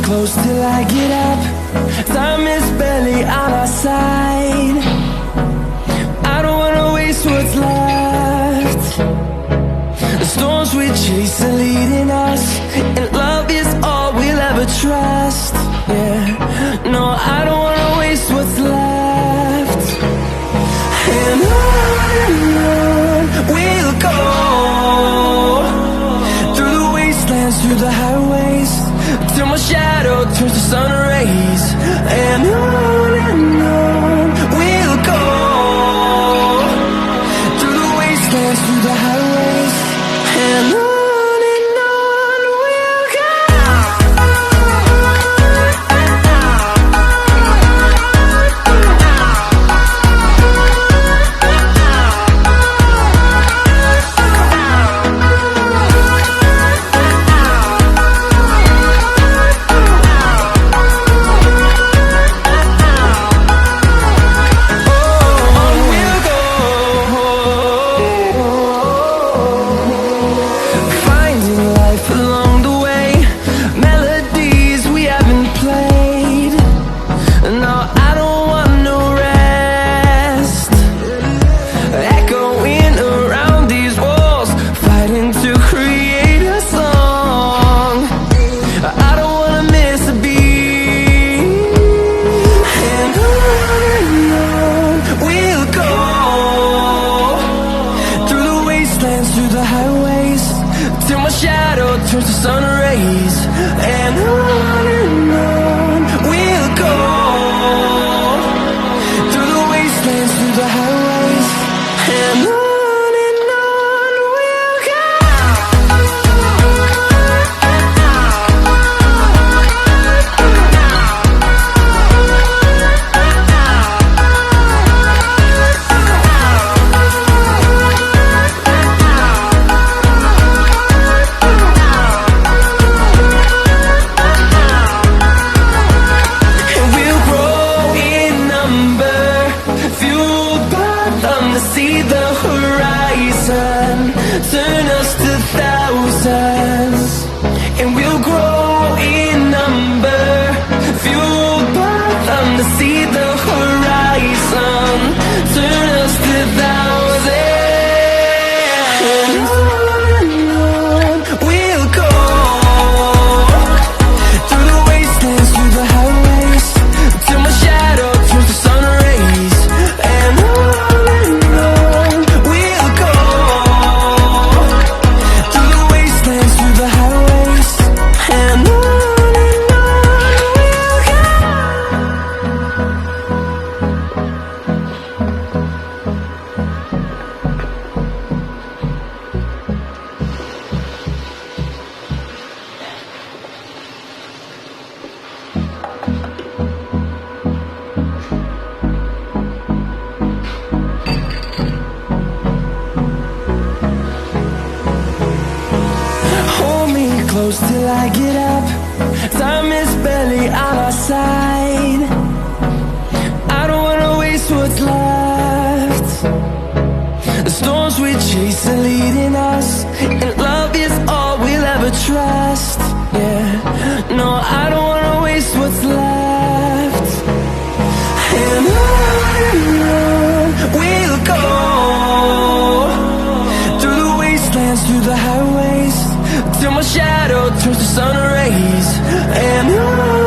Close till I get up. Time is barely on our side. I don't wanna waste what's left. The storms we chase are leading us, and love is all we'll ever trust. Yeah, no, I don't wanna waste what's left. And on we'll go, through the wastelands, through the highways, till my shadow turns to sun rays. And on we'll go, through the wastelands, through the highways, and on we'll go. Through the highways, till my shadow turns to sun rays. And on we'll go, through the wastelands, through the highways, and on we'll go. See the horizon, turn us to thousands, and we'll grow in number, fueled by them. To see the horizon, turn us to thousands, and on we'll go, through the wastelands, through the highways, till my shadow turns to sun rays. And close till I get up. Time is barely on our side. I don't wanna waste what's left. The storms we chase are leading us, and love is all we'll ever trust. Yeah, no, I don't wanna waste what's left. And on we'll go, through the wastelands, through the highways, till my shadow turns to sun rays. And on